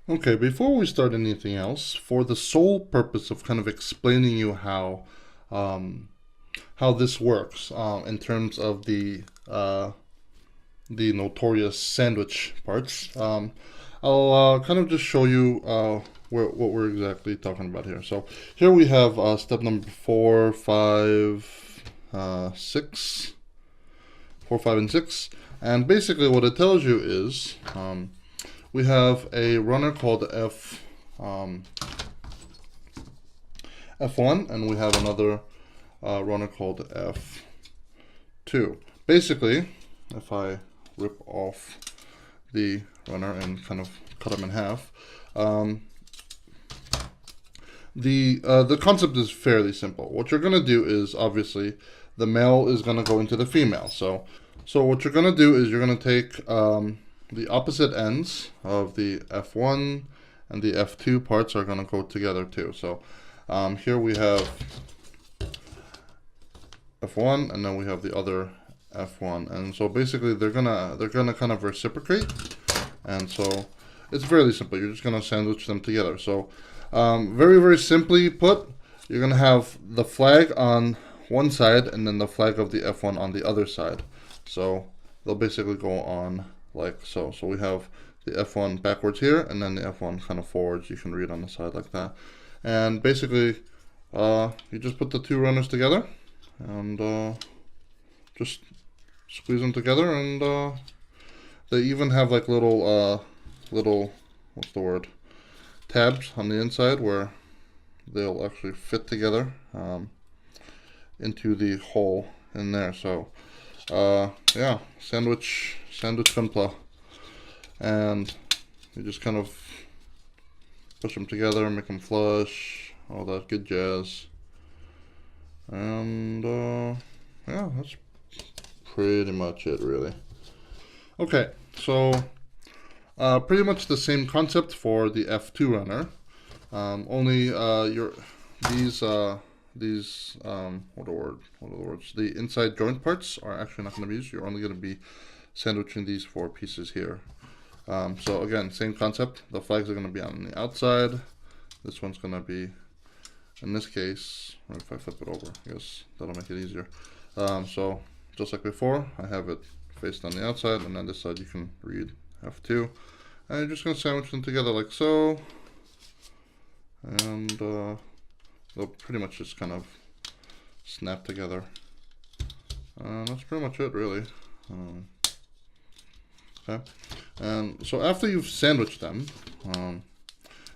Okay, before we start anything else, for the sole purpose of kind of explaining you um, how this works in terms of the notorious sandwich parts, I'll kind of just show you what we're exactly talking about here. So here we have step number 4, 5, 6, 4, 5, and 6, and basically what it tells you is we have a runner called F1, and we have another runner called F2. Basically, if I rip off the runner and kind of cut them in half, the concept is fairly simple. What you're going to do is, obviously, the male is going to go into the female. So what you're going to do is you're going to take the opposite ends of the F1 and the F2 parts are going to go together too. So here we have F1, and then we have the other F1, and so basically they're gonna kind of reciprocate, and so it's fairly simple. You're just gonna sandwich them together. So very simply put, you're gonna have the flag on one side and then the flag of the F1 on the other side. So they'll basically go on like so. So we have the F1 backwards here, and then the F1 kind of forwards. You can read on the side like that. And basically, you just put the two runners together, and just squeeze them together, and they even have like little what's the word, tabs on the inside where they'll actually fit together into the hole in there. So yeah, sandwich gunpla, and you just kind of push them together, make them flush, all that good jazz. And yeah, that's pretty much it, really. Okay, so pretty much the same concept for the F2 runner. Only these what are the words? The inside joint parts are actually not going to be used. You're only going to be sandwiching these four pieces here. So again, same concept. The flags are going to be on the outside. This one's going to be, in this case, or if I flip it over, I guess that'll make it easier. So just like before, I have it faced on the outside, and on this side you can read F2. And you're just going to sandwich them together like so. And they'll pretty much just kind of snap together. And that's pretty much it, really. Okay. And so after you've sandwiched them,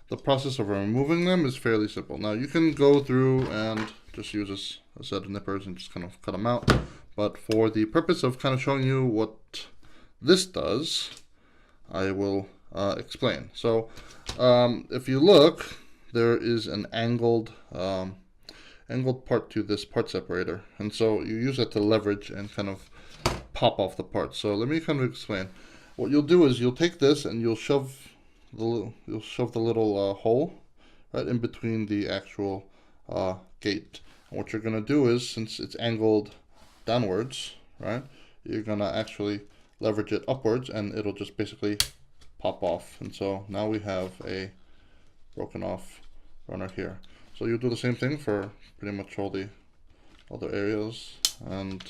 the process of removing them is fairly simple. Now you can go through and just use a set of nippers and just kind of cut them out. But for the purpose of kind of showing you what this does, I will explain. So if you look, there is an angled part to this part separator, and so you use it to leverage and kind of pop off the parts. So let me kind of explain. What you'll do is you'll take this and you'll shove the little hole right in between the actual gate. And what you're gonna do is, since it's angled downwards, right, you're gonna actually leverage it upwards, and it'll just basically pop off. And so now we have a broken off runner here. So you do the same thing for pretty much all the other areas. And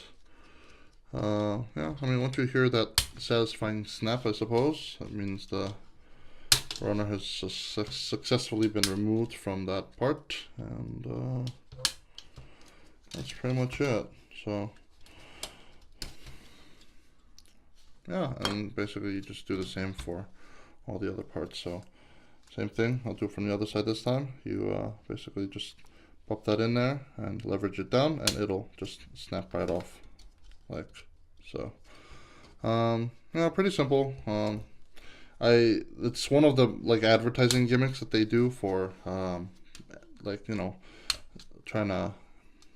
yeah, I mean, once you hear that satisfying snap, I suppose that means the runner has successfully been removed from that part, and that's pretty much it. So yeah, and basically you just do the same for all the other parts. So same thing, I'll do it from the other side this time. You basically just pop that in there and leverage it down, and it'll just snap right off like so. Yeah, pretty simple. It's one of the like advertising gimmicks that they do for like, you know, trying to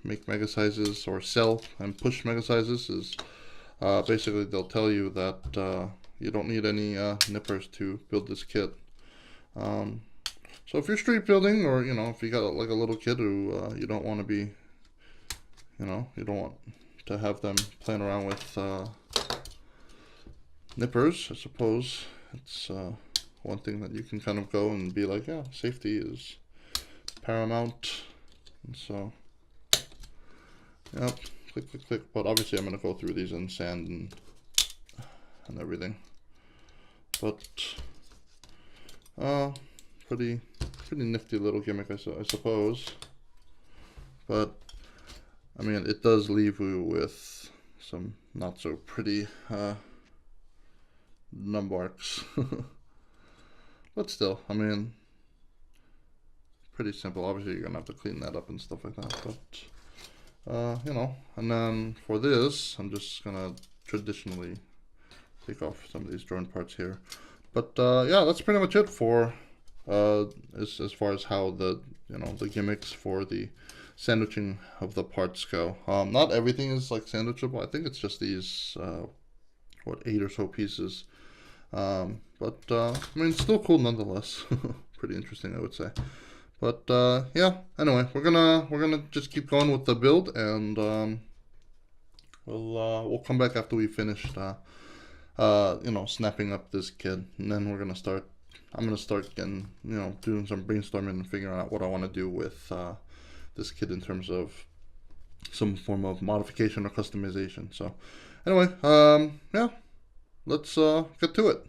make mega sizes or sell and push mega sizes is basically they'll tell you that you don't need any nippers to build this kit. So if you're street building, or you know, if you got like a little kid who you don't want to be, you know, you don't want to have them playing around with nippers, I suppose it's one thing that you can kind of go and be like, yeah, safety is paramount. And so, yep, click, click, click. But obviously I'm gonna go through these in sand and everything. But pretty nifty little gimmick, I suppose. But I mean, it does leave you with some not so pretty numbarks. But still, I mean, pretty simple. Obviously, you're gonna have to clean that up and stuff like that. But you know, and then for this, I'm just gonna traditionally take off some of these joint parts here. But yeah, that's pretty much it for as far as how the the gimmicks for the sandwiching of the parts go. Not everything is like sandwichable. I think it's just these 8 or so pieces. But I mean, still cool nonetheless. Pretty interesting, I would say. But yeah. Anyway, we're gonna just keep going with the build, and we'll come back after we finished snapping up this kid, and then we're gonna start. I'm gonna start getting doing some brainstorming and figuring out what I want to do with this kid in terms of some form of modification or customization. So anyway, yeah, let's get to it.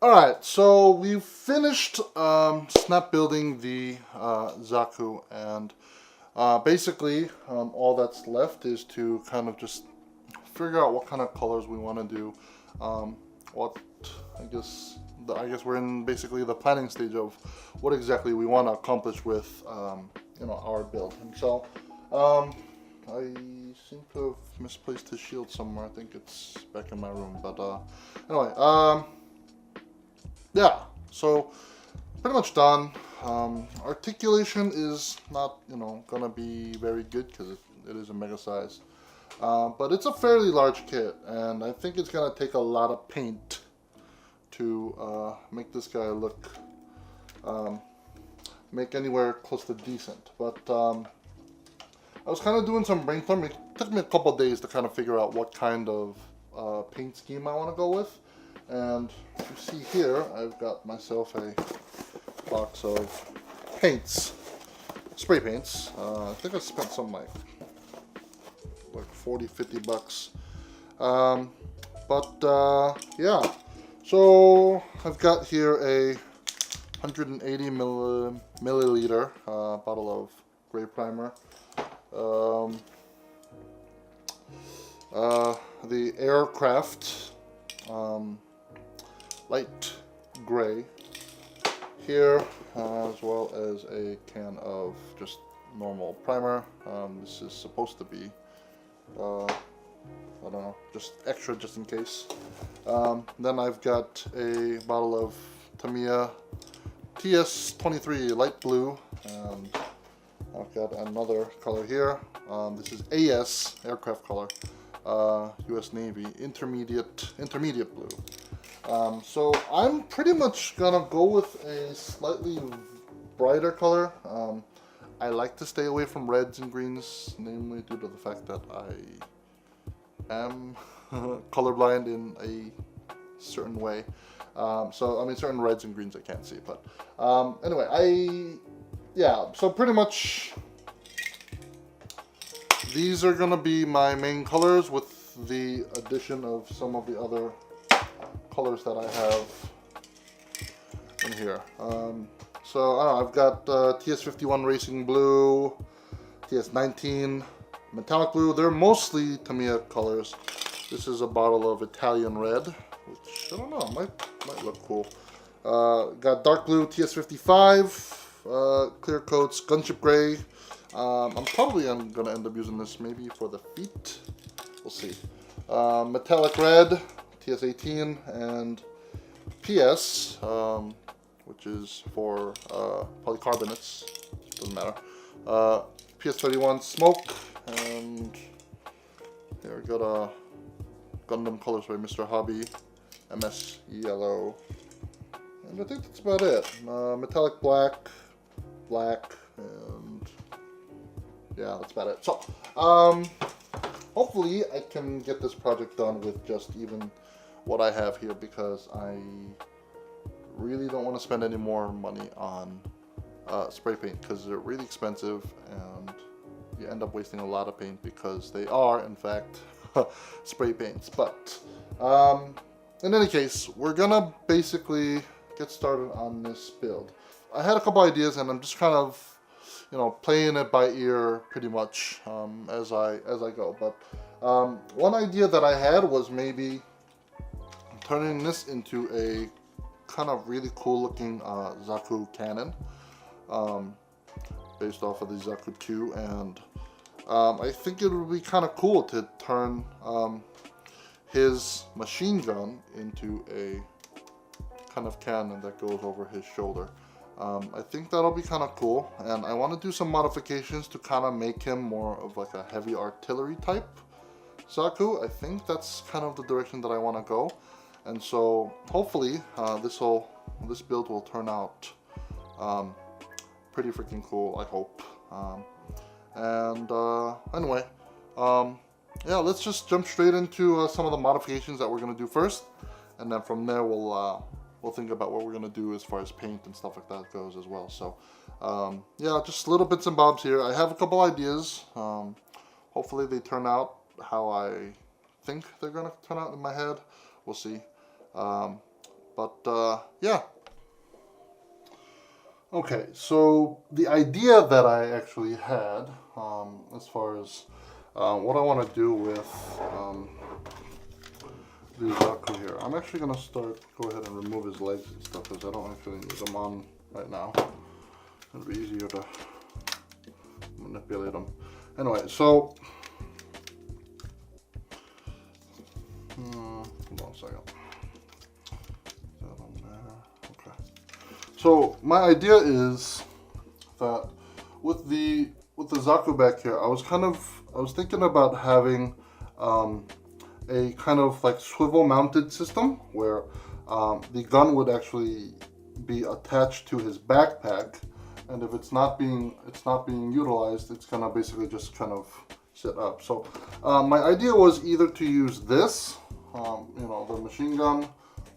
Alright, so we've finished snap building the Zaku, and basically all that's left is to kind of just figure out what kind of colors we want to do. What I guess we're in basically the planning stage of what exactly we want to accomplish with you know, our build. And so I seem to have misplaced his shield somewhere. I think it's back in my room, but anyway, yeah, so pretty much done. Articulation is not, you know, gonna be very good because it is a mega size, but it's a fairly large kit, and I think it's gonna take a lot of paint to make this guy look, make anywhere close to decent. But I was kind of doing some brainstorming. It took me a couple days to kind of figure out what kind of paint scheme I want to go with. And you see here, I've got myself a box of paints, spray paints. I think I spent some like 40-50 bucks. Yeah, so I've got here a 180 milliliter bottle of gray primer. The Aircraft light gray here, as well as a can of just normal primer. This is supposed to be, I don't know, just extra just in case. Then I've got a bottle of Tamiya TS23 light blue, and I've got another color here. This is AS, aircraft color, US Navy, intermediate blue. So I'm pretty much gonna go with a slightly brighter color. I like to stay away from reds and greens, namely due to the fact that I am colorblind in a certain way. So I mean, certain reds and greens I can't see, but anyway, yeah, so pretty much these are gonna be my main colors, with the addition of some of the other colors that I have in here. So I've got TS51 Racing Blue, TS19 Metallic Blue. They're mostly Tamiya colors. This is a bottle of Italian Red, which I don't know, might look cool. Got Dark Blue TS55, Clear Coats Gunship Gray. I'm probably gonna end up using this maybe for the feet. We'll see. Metallic Red TS18, and PS, which is for polycarbonates, doesn't matter. PS31 Smoke, and here we got a Gundam Colors by Mr. Hobby, MS Yellow, and I think that's about it. Metallic Black, and yeah, that's about it. So, hopefully I can get this project done with just even what I have here, because I really don't want to spend any more money on spray paint, because they're really expensive and you end up wasting a lot of paint because they are in fact spray paints. But in any case, we're gonna basically get started on this build. I had a couple ideas, and I'm just kind of, you know, playing it by ear pretty much as I go. But one idea that I had was maybe turning this into a kind of really cool looking Zaku cannon, based off of the Zaku 2, and I think it would be kind of cool to turn his machine gun into a kind of cannon that goes over his shoulder. I think that'll be kind of cool, and I want to do some modifications to kind of make him more of like a heavy artillery type Zaku. I think that's kind of the direction that I want to go, and so hopefully this build will turn out pretty freaking cool, I hope. Anyway, yeah, let's just jump straight into some of the modifications that we're going to do first, and then from there we'll think about what we're going to do as far as paint and stuff like that goes as well. So yeah, just little bits and bobs here. I have a couple ideas. Hopefully they turn out how I think they're going to turn out in my head. We'll see. But yeah. Okay, so the idea that I actually had, as far as what I want to do with the Zaku here, I'm actually going to go ahead and remove his legs and stuff because I don't actually need them on right now. It'll be easier to manipulate them. Anyway, so hold on a second. Is that on there? Okay. So my idea is that with the Zaku back here, I was thinking about having a kind of like swivel mounted system where the gun would actually be attached to his backpack, and if it's not being utilized, it's gonna basically just kind of sit up. So my idea was either to use this, you know, the machine gun,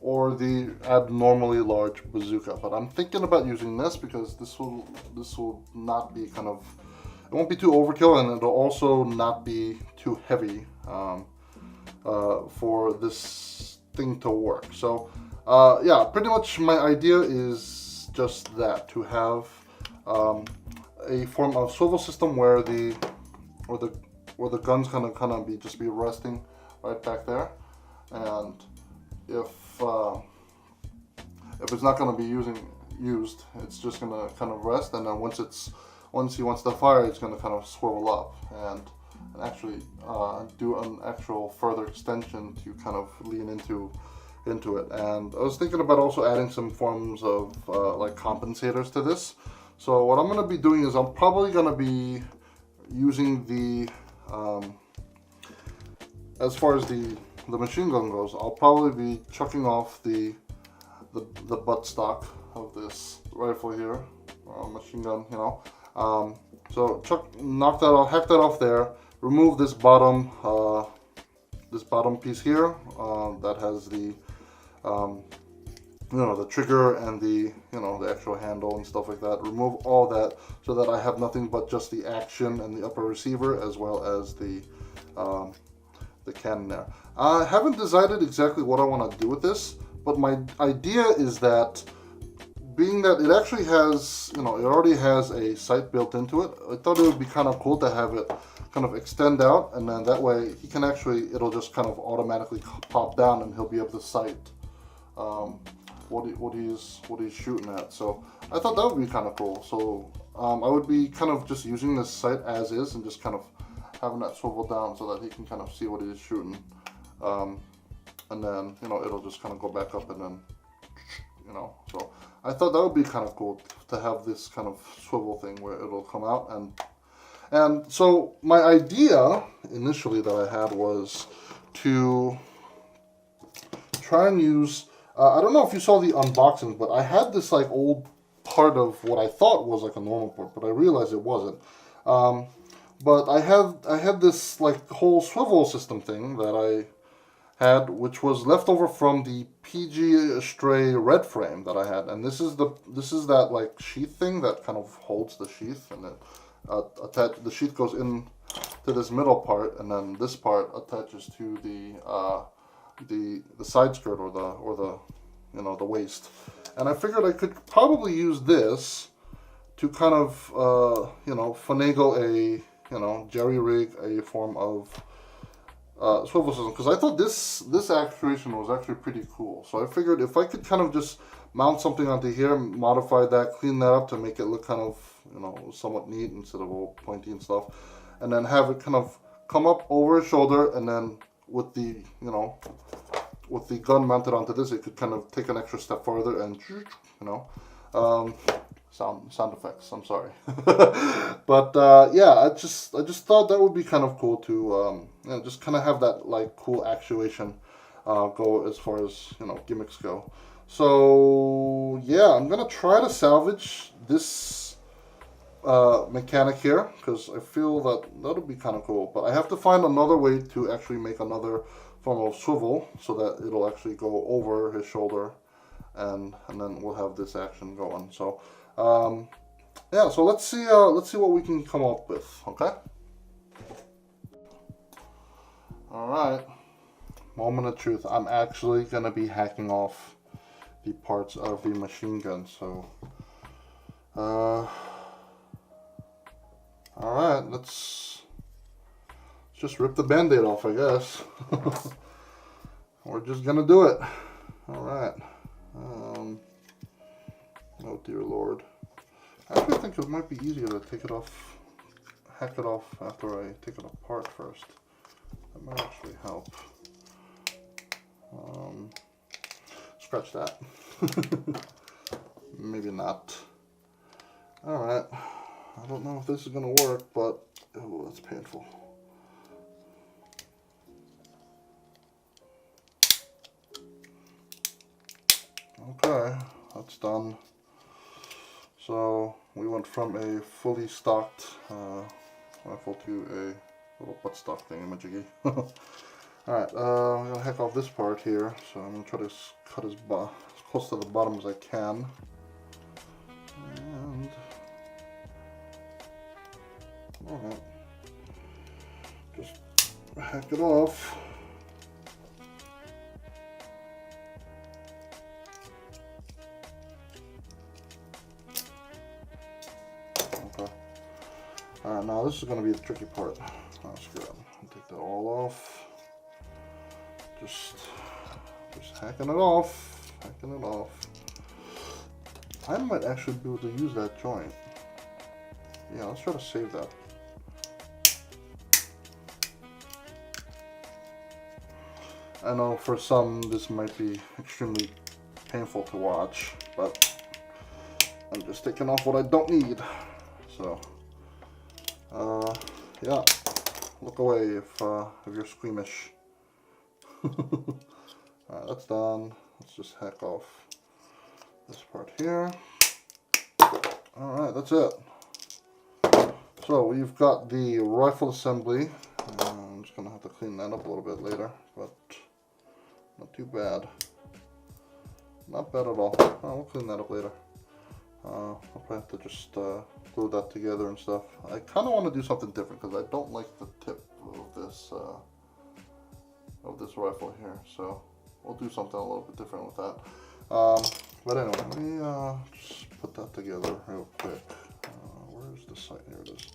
or the abnormally large bazooka. But I'm thinking about using this because this will not be kind of, it won't be too overkill, and it'll also not be too heavy for this thing to work. So yeah, pretty much my idea is just that, to have a form of swivel system where the gun's gonna kind of be resting right back there, and if it's not going to be used, it's just going to kind of rest, and then once he wants to fire, it's going to kind of swivel up and actually do an actual further extension to kind of lean into it. And I was thinking about also adding some forms of like compensators to this. So what I'm going to be doing is I'm probably going to be using the as far as the machine gun goes, I'll probably be chucking off the buttstock of this rifle here, machine gun, you know. So knock that off, hack that off there. Remove this bottom piece here that has the you know, the trigger and the, you know, the actual handle and stuff like that. Remove all that so that I have nothing but just the action and the upper receiver, as well as the cannon there. I haven't decided exactly what I want to do with this, but my idea is that, being that it actually has, you know, it already has a sight built into it, I thought it would be kind of cool to have it kind of extend out, and then that way he can actually, it'll just kind of automatically pop down and he'll be able to sight what he's shooting at. So I thought that would be kind of cool. So I would be kind of just using this sight as is and just kind of having that swivel down so that he can kind of see what he's shooting. And then, you know, it'll just kind of go back up, and then, you know, so I thought that would be kind of cool to have this kind of swivel thing where it'll come out. And so my idea initially that I had was to try and use, I don't know if you saw the unboxing, but I had this like old part of what I thought was like a normal port, but I realized it wasn't. But I had this like whole swivel system thing that I had, which was left over from the PG Stray red frame that I had, and this is that like sheath thing that kind of holds the sheath, and then the sheath goes in to this middle part, and then this part attaches to the side skirt or the you know, the waist. And I figured I could probably use this to kind of you know, finagle a, you know, jerry rig a form of swivel system, because I thought this actuation was actually pretty cool. So I figured if I could kind of just mount something onto here, modify that, clean that up to make it look kind of, you know, somewhat neat instead of all pointy and stuff, and then have it kind of come up over his shoulder, and then with the, you know, with the gun mounted onto this, it could kind of take an extra step further and, you know, sound effects, I'm sorry. But yeah, I just thought that would be kind of cool to you know, just kind of have that like cool actuation go as far as, you know, gimmicks go. So yeah, I'm gonna try to salvage this mechanic here, because I feel that that'll be kind of cool, but I have to find another way to actually make another form of swivel so that it'll actually go over his shoulder, and then we'll have this action going. So yeah, so let's see what we can come up with. Okay, all right, moment of truth. I'm actually gonna be hacking off the parts of the machine gun. So, alright, let's just rip the band-aid off, I guess. We're just gonna do it. Alright. Oh dear Lord. I actually think it might be easier to take it off, hack it off after I take it apart first. That might actually help. Scratch that. Maybe not. Alright. I don't know if this is gonna work, but oh, that's painful. Okay, that's done. So we went from a fully stocked rifle to a little buttstock thingamajiggy. Alright, I'm going to hack off this part here, so I'm going to try to cut as close to the bottom as I can. And, alright, just hack it off. Okay. Alright, now this is going to be the tricky part. That's good. I'll take that all off. Just hacking it off, I might actually be able to use that joint. Yeah, let's try to save that. I know for some this might be extremely painful to watch, but I'm just taking off what I don't need. So, yeah, look away if you're squeamish. Alright, that's done. Let's just hack off this part here. Alright, that's it. So we've got the rifle assembly. I'm just going to have to clean that up a little bit later, but not too bad. Not bad at all. Oh, we'll clean that up later. I'll probably have to just glue that together and stuff. I kind of want to do something different because I don't like the tip of this rifle here, so we'll do something a little bit different with that. But anyway, let me just put that together real quick. Where's the sight? Here it is.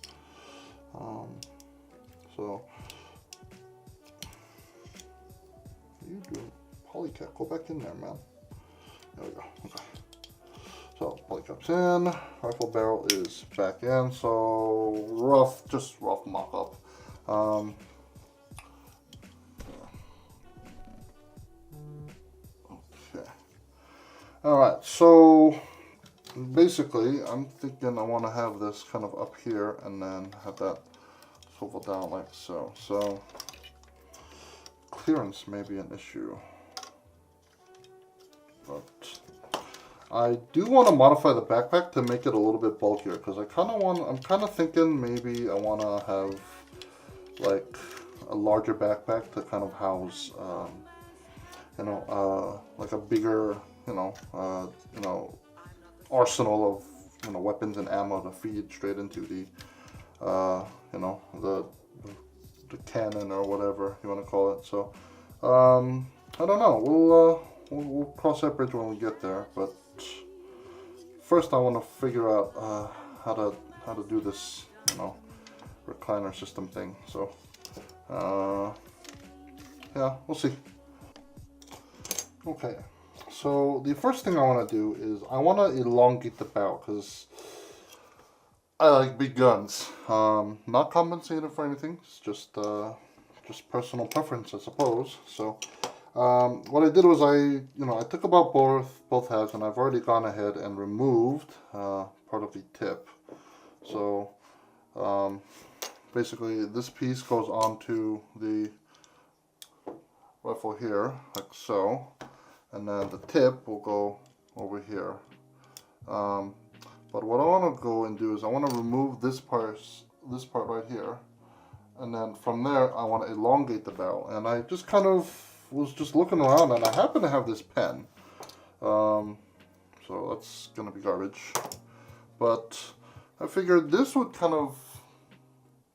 So you do polycap, go back in there, man. There we go. Okay. So polycap's in, rifle barrel is back in. So just rough mock-up. Alright, so basically I'm thinking I want to have this kind of up here and then have that swivel down like so. So clearance may be an issue, but I do want to modify the backpack to make it a little bit bulkier because I'm kind of thinking maybe I want to have like a larger backpack to kind of house like a bigger arsenal of weapons and ammo to feed straight into the the cannon or whatever you want to call it. So I don't know. We'll cross that bridge when we get there. But first, I want to figure out how to do this recliner system thing. So yeah, we'll see. Okay. So the first thing I want to do is I want to elongate the barrel because I like big guns. Not compensated for anything. It's just personal preference, I suppose. So what I did was I took about both halves and I've already gone ahead and removed part of the tip. So basically this piece goes onto the rifle here like so. And then the tip will go over here. But what I want to go and do is I want to remove this part right here. And then from there, I want to elongate the barrel. And I just kind of was just looking around and I happen to have this pen. So that's going to be garbage. But I figured this would kind of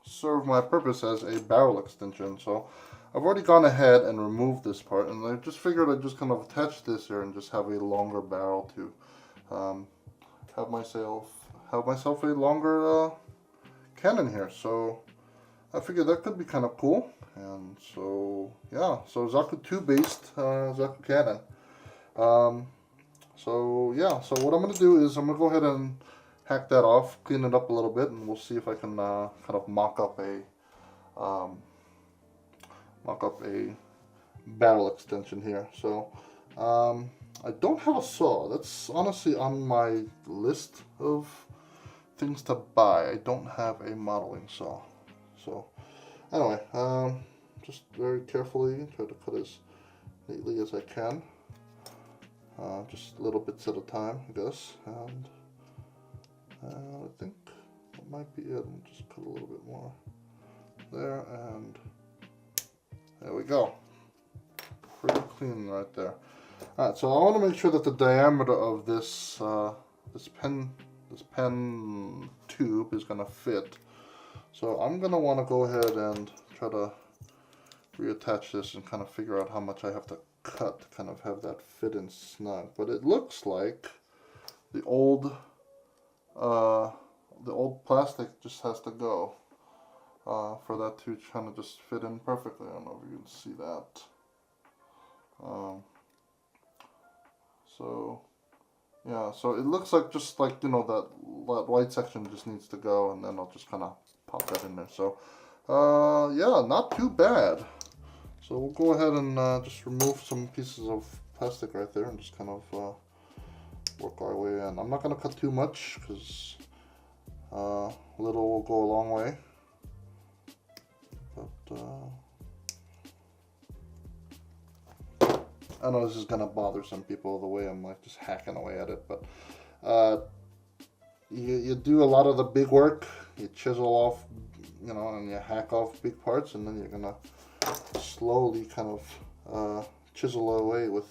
serve my purpose as a barrel extension. So I've already gone ahead and removed this part, and I just figured I'd just kind of attach this here and just have a longer barrel to have myself a longer cannon here. So I figured that could be kind of cool, and so yeah, so Zaku 2 based Zaku cannon. So yeah, so what I'm gonna do is I'm gonna go ahead and hack that off, clean it up a little bit, and we'll see if I can kind of mock up a barrel extension here. So I don't have a saw. That's honestly on my list of things to buy. I don't have a modeling saw. So anyway, just very carefully try to cut as neatly as I can. Just little bits at a time, I guess. And I think that might be it. I'll just cut a little bit more there, and there we go. Pretty clean right there. Alright, so I want to make sure that the diameter of this this pen tube is gonna fit. So I'm gonna want to go ahead and try to reattach this and kind of figure out how much I have to cut to kind of have that fit in snug. But it looks like the old plastic just has to go for that to kind of just fit in perfectly. I don't know if you can see that. So yeah, so it looks like just like, you know, that white section just needs to go, and then I'll just kind of pop that in there. So yeah, not too bad. So we'll go ahead and just remove some pieces of plastic right there and just kind of work our way in. I'm not going to cut too much because little will go a long way. But I know this is going to bother some people the way I'm like just hacking away at it, but you do a lot of the big work, you chisel off, you know, and you hack off big parts, and then you're going to slowly kind of chisel away with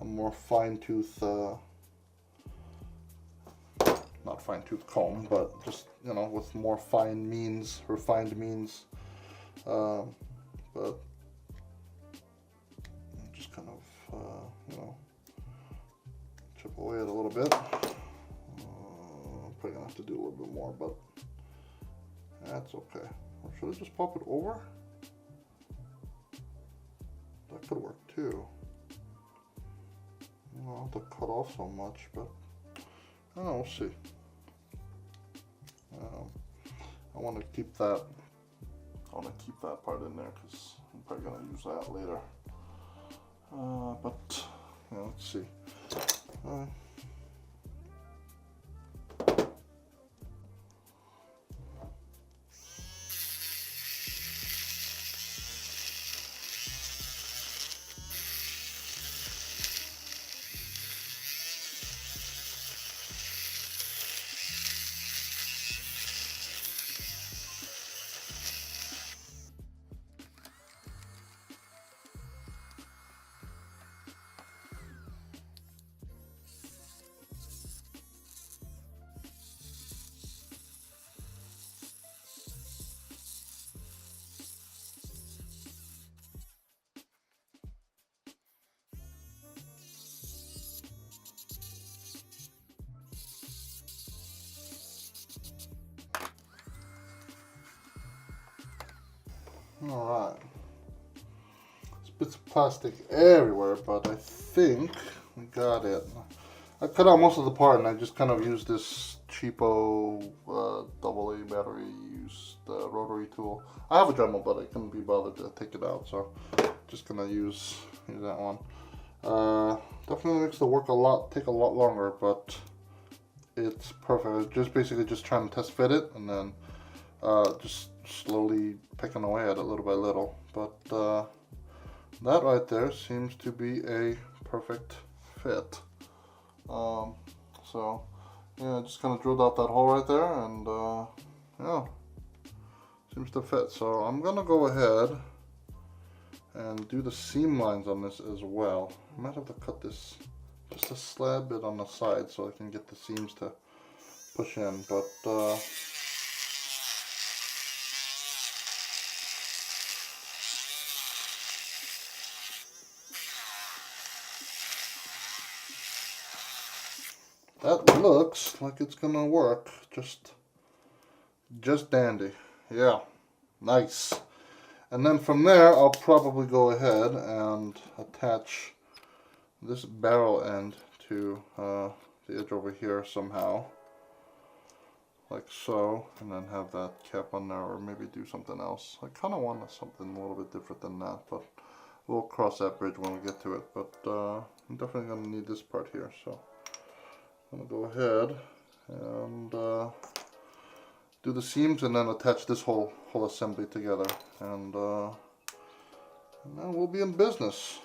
a more fine-tooth, not fine-tooth comb, but just, you know, with more refined means. But just kind of, you know, chip away at a little bit. I'm probably gonna have to do a little bit more, but that's okay. Or should I just pop it over? That could work too. I don't have to cut off so much, but I don't know, we'll see. I want to keep that. I want to keep that part in there because I'm probably gonna use that later. But yeah, let's see. Alright. There's bits of plastic everywhere, but I think we got it. I cut out most of the part and I just kind of used this cheapo AA battery used rotary tool. I have a Dremel, but I couldn't be bothered to take it out, so just gonna use that one. Definitely makes the work take a lot longer, but it's perfect. Just basically just trying to test fit it and then just slowly picking away at it little by little. But that right there seems to be a perfect fit. So yeah, just kind of drilled out that hole right there, and yeah, seems to fit. So I'm gonna go ahead and do the seam lines on this as well. I might have to cut this just a slab bit on the side so I can get the seams to push in, but that looks like it's gonna work. Just dandy. Yeah, nice. And then from there, I'll probably go ahead and attach this barrel end to the edge over here somehow. Like so, and then have that cap on there, or maybe do something else. I kind of want something a little bit different than that, but we'll cross that bridge when we get to it. But I'm definitely going to need this part here, so I'm going to go ahead and do the seams and then attach this whole assembly together, and then we'll be in business.